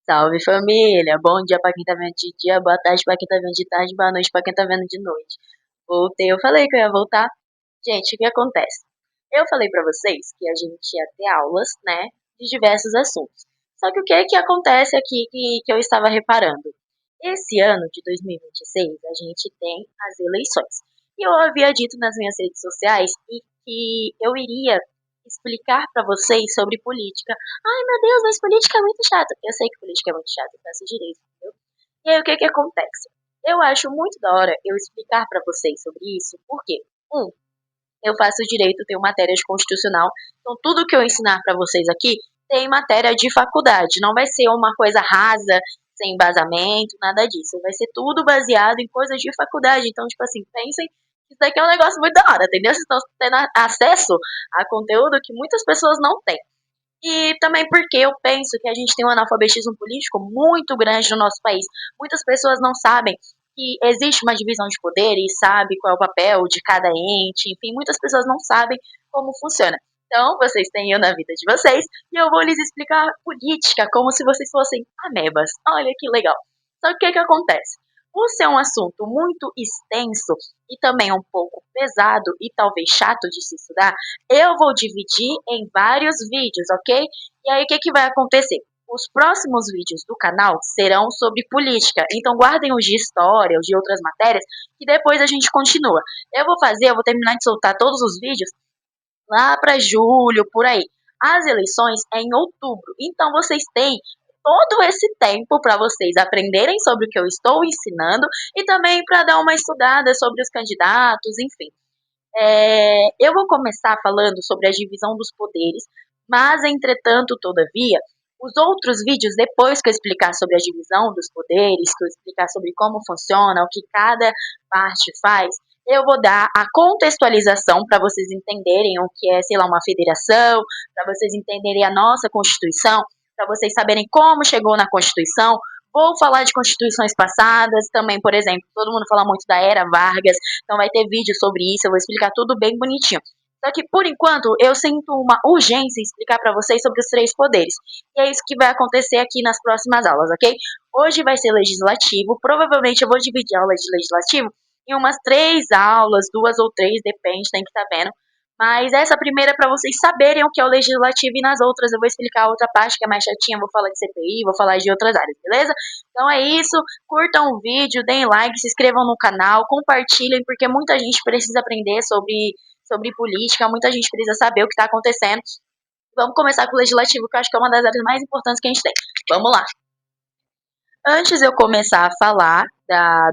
Salve família! Bom dia pra quem tá vendo de dia, boa tarde pra quem tá vendo de tarde, boa noite pra quem tá vendo de noite. Voltei, eu falei que eu ia voltar. Gente, o que acontece? Eu falei pra vocês que a gente ia ter aulas, né, de diversos assuntos. Só que o que é que acontece aqui que eu estava reparando? Esse ano de 2026 a gente tem as eleições. E eu havia dito nas minhas redes sociais que eu iria explicar pra vocês sobre política. Ai, meu Deus, mas política é muito chato. Eu sei que política é muito chato, eu faço direito, entendeu? E aí, o que que acontece? Eu acho muito da hora eu explicar pra vocês sobre isso, porque, eu faço direito, tenho matéria de constitucional, então tudo que eu ensinar pra vocês aqui tem matéria de faculdade, não vai ser uma coisa rasa, sem embasamento, nada disso. Vai ser tudo baseado em coisas de faculdade. Então, tipo assim, pensem que isso daqui é um negócio muito da hora, entendeu? Vocês estão tendo acesso a conteúdo que muitas pessoas não têm. E também porque eu penso que a gente tem um analfabetismo político muito grande no nosso país. Muitas pessoas não sabem que existe uma divisão de poderes, sabe qual é o papel de cada ente, enfim, muitas pessoas não sabem como funciona. Então, vocês têm eu na vida de vocês e eu vou lhes explicar política como se vocês fossem amebas. Olha que legal. Só que o que que acontece? Por ser um assunto muito extenso e também um pouco pesado e talvez chato de se estudar, eu vou dividir em vários vídeos, ok? E aí, o que que vai acontecer? Os próximos vídeos do canal serão sobre política, então guardem os de história, os de outras matérias, que depois a gente continua. Eu vou terminar de soltar todos os vídeos lá para julho, por aí. As eleições é em outubro, então vocês têm todo esse tempo para vocês aprenderem sobre o que eu estou ensinando e também para dar uma estudada sobre os candidatos, enfim. Eu vou começar falando sobre a divisão dos poderes, mas, entretanto, todavia, os outros vídeos, depois que eu explicar sobre a divisão dos poderes, que eu explicar sobre como funciona, o que cada parte faz, eu vou dar a contextualização para vocês entenderem o que é, sei lá, uma federação, para vocês entenderem a nossa Constituição, para vocês saberem como chegou na Constituição. Vou falar de constituições passadas também, por exemplo, todo mundo fala muito da Era Vargas, então vai ter vídeo sobre isso, eu vou explicar tudo bem bonitinho. Só que, por enquanto, eu sinto uma urgência em explicar para vocês sobre os três poderes. E é isso que vai acontecer aqui nas próximas aulas, ok? Hoje vai ser legislativo, provavelmente eu vou dividir a aula de legislativo em umas 3 aulas, 2 ou 3, depende, tem que estar vendo. Mas essa primeira é para vocês saberem o que é o legislativo e nas outras eu vou explicar a outra parte que é mais chatinha, vou falar de CPI, vou falar de outras áreas, beleza? Então é isso, curtam o vídeo, deem like, se inscrevam no canal, compartilhem, porque muita gente precisa aprender sobre política, muita gente precisa saber o que está acontecendo. Vamos começar com o legislativo, que eu acho que é uma das áreas mais importantes que a gente tem. Vamos lá. Antes de eu começar a falar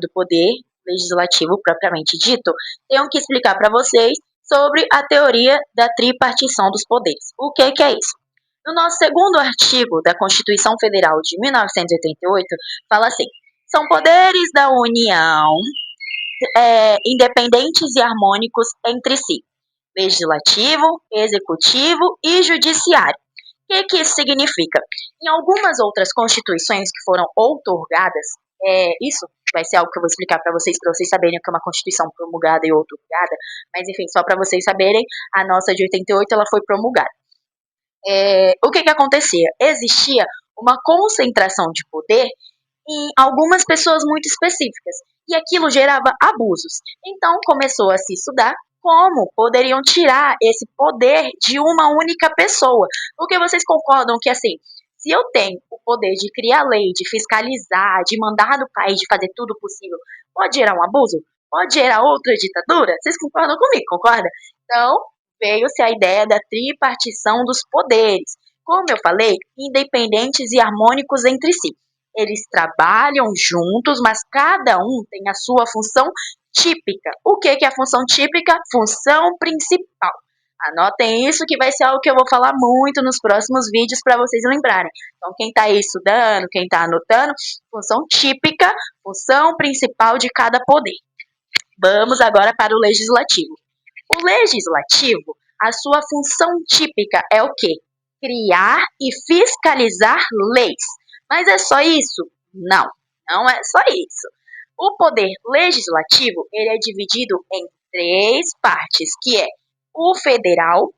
do poder legislativo propriamente dito, tenho que explicar para vocês sobre a teoria da tripartição dos poderes. O que é isso? No nosso segundo artigo da Constituição Federal de 1988, fala assim: são poderes da União independentes e harmônicos entre si: legislativo, executivo e judiciário. O que isso significa? Em algumas outras constituições que foram outorgadas, isso vai ser algo que eu vou explicar para vocês saberem o que é uma constituição promulgada e outorgada, mas enfim, só para vocês saberem, a nossa de 88 ela foi promulgada. O que acontecia? Existia uma concentração de poder em algumas pessoas muito específicas, e aquilo gerava abusos. Então começou a se estudar como poderiam tirar esse poder de uma única pessoa. Porque vocês concordam que, assim, se eu tenho o poder de criar lei, de fiscalizar, de mandar no país, de fazer tudo possível, pode gerar um abuso? Pode gerar outra ditadura? Vocês concordam comigo, concorda? Então, veio-se a ideia da tripartição dos poderes. Como eu falei, independentes e harmônicos entre si. Eles trabalham juntos, mas cada um tem a sua função típica. O que é a função típica? Função principal. Anotem isso que vai ser algo que eu vou falar muito nos próximos vídeos para vocês lembrarem. Então, quem está aí estudando, quem está anotando, função típica, função principal de cada poder. Vamos agora para o legislativo. O legislativo, a sua função típica é o quê? Criar e fiscalizar leis. Mas é só isso? Não, não é só isso. O poder legislativo ele é dividido em 3 partes, que é o federal,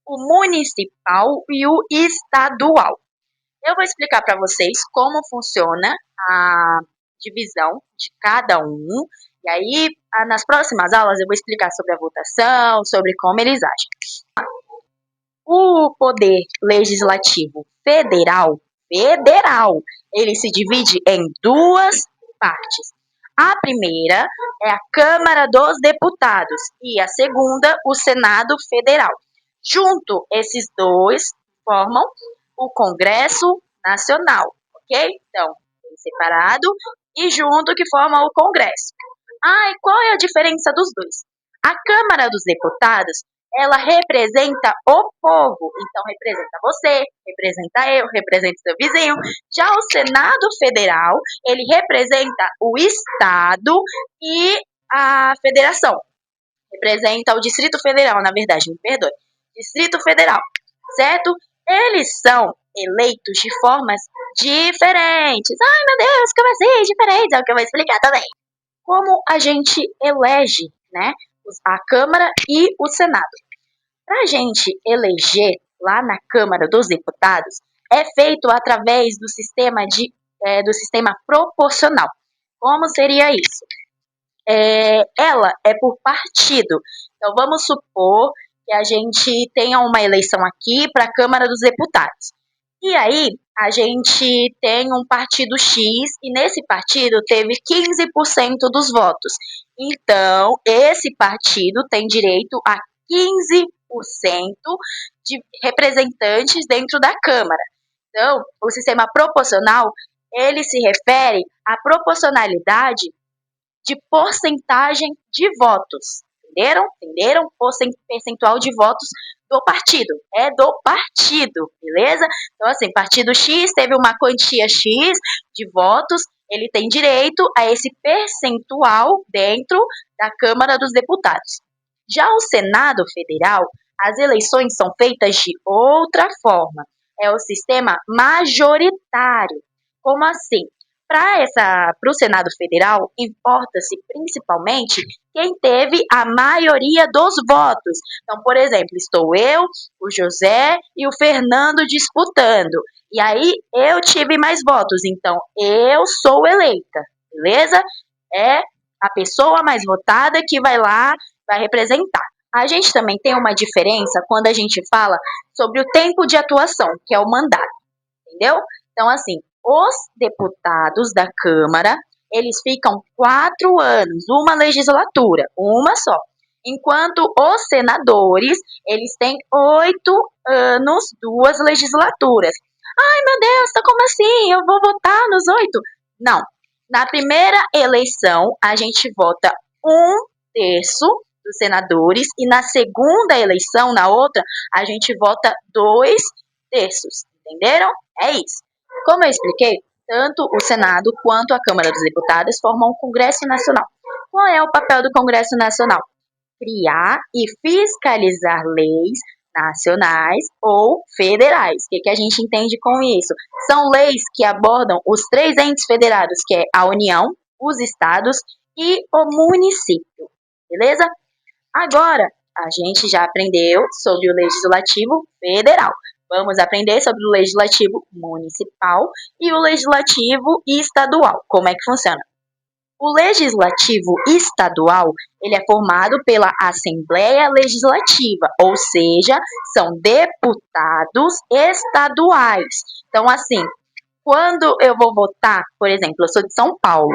o municipal e o estadual. Eu vou explicar para vocês como funciona a divisão de cada um. E aí, nas próximas aulas, eu vou explicar sobre a votação, sobre como eles agem. O poder legislativo federal, ele se divide em duas partes. A primeira é a Câmara dos Deputados e a segunda, o Senado Federal. Junto, esses dois formam o Congresso Nacional, ok? Então, separado e junto que formam o Congresso. E qual é a diferença dos dois? A Câmara dos Deputados, ela representa o povo. Então, representa você, representa eu, representa seu vizinho. Já o Senado Federal, ele representa o Estado e a Federação. Representa o Distrito Federal, na verdade, me perdoe. Distrito Federal, certo? Eles são eleitos de formas diferentes. Ai, meu Deus, como assim? Diferentes, é o que eu vou explicar também. Como a gente elege, né, a Câmara e o Senado. Para a gente eleger lá na Câmara dos Deputados, é feito através do sistema proporcional. Como seria isso? Ela é por partido. Então, vamos supor que a gente tenha uma eleição aqui para a Câmara dos Deputados. E aí, a gente tem um partido X e nesse partido teve 15% dos votos. Então, esse partido tem direito a 15% de representantes dentro da Câmara. Então, o sistema proporcional, ele se refere à proporcionalidade de porcentagem de votos. Entenderam? Percentual de votos do partido. É do partido, beleza? Então, assim, partido X teve uma quantia X de votos, ele tem direito a esse percentual dentro da Câmara dos Deputados. Já o Senado Federal, as eleições são feitas de outra forma. É o sistema majoritário. Como assim? Para o Senado Federal, importa-se principalmente quem teve a maioria dos votos. Então, por exemplo, estou eu, o José e o Fernando disputando. E aí, eu tive mais votos, então eu sou eleita, beleza? É a pessoa mais votada que vai lá, vai representar. A gente também tem uma diferença quando a gente fala sobre o tempo de atuação, que é o mandato, entendeu? Então, assim, os deputados da Câmara, eles ficam 4 anos, uma legislatura, uma só. Enquanto os senadores, eles têm 8 anos, 2 legislaturas. Ai, meu Deus, tá como assim? Eu vou votar nos 8? Não. Na primeira eleição, a gente vota 1/3 dos senadores e na segunda eleição, na outra, a gente vota 2/3. Entenderam? É isso. Como eu expliquei, tanto o Senado quanto a Câmara dos Deputados formam o Congresso Nacional. Qual é o papel do Congresso Nacional? Criar e fiscalizar leis nacionais ou federais. O que a gente entende com isso? São leis que abordam os 3 entes federados, que é a União, os estados e o município. Beleza? Agora, a gente já aprendeu sobre o Legislativo Federal. Vamos aprender sobre o Legislativo Municipal e o Legislativo Estadual. Como é que funciona? O Legislativo Estadual, ele é formado pela Assembleia Legislativa, ou seja, são deputados estaduais. Então, assim, quando eu vou votar, por exemplo, eu sou de São Paulo,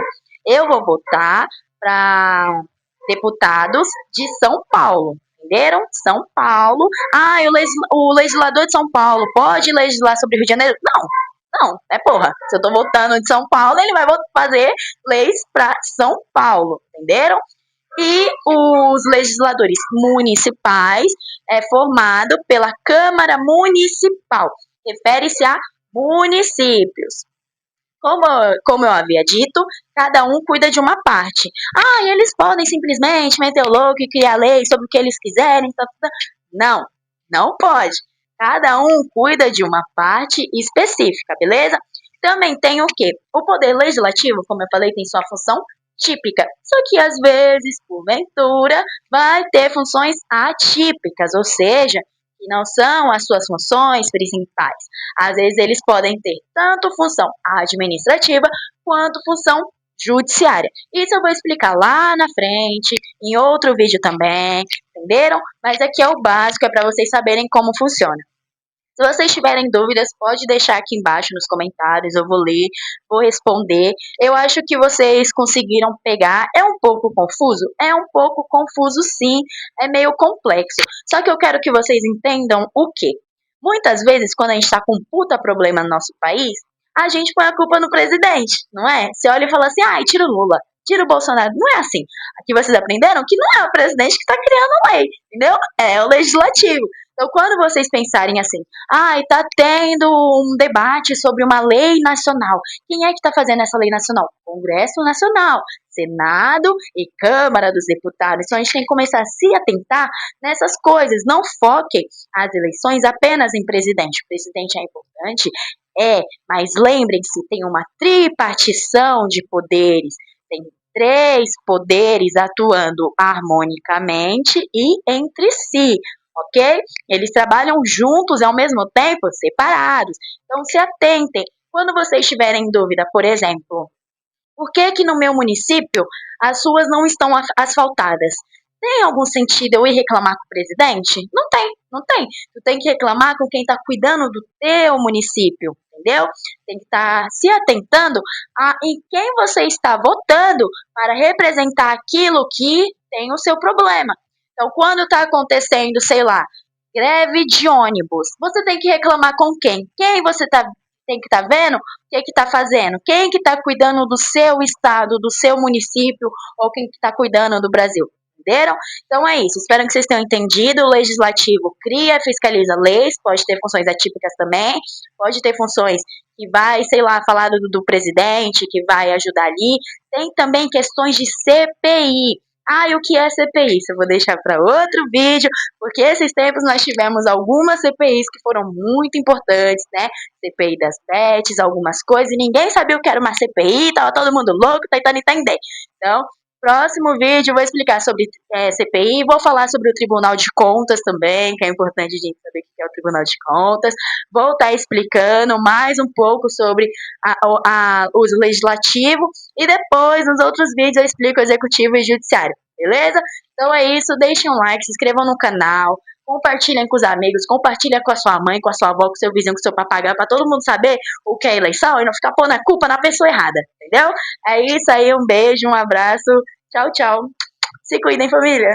eu vou votar para deputados de São Paulo. Entenderam? São Paulo. O legislador de São Paulo pode legislar sobre o Rio de Janeiro? Não, é porra. Se eu tô votando de São Paulo, ele vai fazer leis para São Paulo. Entenderam? E os legisladores municipais é formado pela Câmara Municipal. Refere-se a municípios. Como eu havia dito, cada um cuida de uma parte. Eles podem simplesmente meter o louco e criar lei sobre o que eles quiserem. Não, não pode. Cada um cuida de uma parte específica, beleza? Também tem o quê? O poder legislativo, como eu falei, tem sua função típica. Só que às vezes, porventura, vai ter funções atípicas, ou seja, que não são as suas funções principais. Às vezes eles podem ter tanto função administrativa quanto função judiciária. Isso eu vou explicar lá na frente, em outro vídeo também, entenderam? Mas aqui é o básico, é para vocês saberem como funciona. Se vocês tiverem dúvidas, pode deixar aqui embaixo nos comentários, eu vou ler, vou responder. Eu acho que vocês conseguiram pegar. É um pouco confuso? É um pouco confuso, sim. É meio complexo. Só que eu quero que vocês entendam o quê? Muitas vezes, quando a gente está com um puta problema no nosso país, a gente põe a culpa no presidente, não é? Você olha e fala assim, ai, tira o Lula, tira o Bolsonaro. Não é assim. Aqui vocês aprenderam que não é o presidente que está criando lei, entendeu? É o legislativo. Então, quando vocês pensarem assim, tá tendo um debate sobre uma lei nacional. Quem é que está fazendo essa lei nacional? Congresso Nacional, Senado e Câmara dos Deputados. Então, a gente tem que começar a se atentar nessas coisas. Não foquem as eleições apenas em presidente. O presidente é importante, mas lembrem-se, tem uma tripartição de poderes. Tem três poderes atuando harmonicamente e entre si, ok? Eles trabalham juntos e ao mesmo tempo separados. Então se atentem. Quando vocês estiverem em dúvida, por exemplo, por que que no meu município as ruas não estão asfaltadas? Tem algum sentido eu ir reclamar com o presidente? Não tem, não tem. Tu tem que reclamar com quem está cuidando do teu município, entendeu? Tem que estar se atentando em quem você está votando para representar aquilo que tem o seu problema. Então, quando está acontecendo, sei lá, greve de ônibus, você tem que reclamar com quem? Quem você tem que estar vendo? O que está fazendo? Quem que está cuidando do seu estado, do seu município, ou quem que está cuidando do Brasil? Entenderam? Então é isso. Espero que vocês tenham entendido. O legislativo cria, fiscaliza leis, pode ter funções atípicas também, pode ter funções que vai, sei lá, falar do presidente, que vai ajudar ali. Tem também questões de CPI. E o que é CPI? Isso eu vou deixar para outro vídeo, porque esses tempos nós tivemos algumas CPIs que foram muito importantes, né? CPI das pets, algumas coisas, e ninguém sabia o que era uma CPI, tava todo mundo louco, tentando entender. Então, próximo vídeo eu vou explicar sobre CPI, vou falar sobre o Tribunal de Contas também, que é importante a gente saber o que é o Tribunal de Contas. Vou estar explicando mais um pouco sobre o uso legislativo e depois, nos outros vídeos, eu explico o executivo e o judiciário, beleza? Então é isso, deixem um like, se inscrevam no canal, compartilhem com os amigos, compartilhem com a sua mãe, com a sua avó, com o seu vizinho, com o seu papagaio, para todo mundo saber o que é eleição e não ficar pondo a culpa na pessoa errada, entendeu? É isso aí, um beijo, um abraço, tchau, tchau. Se cuidem, família!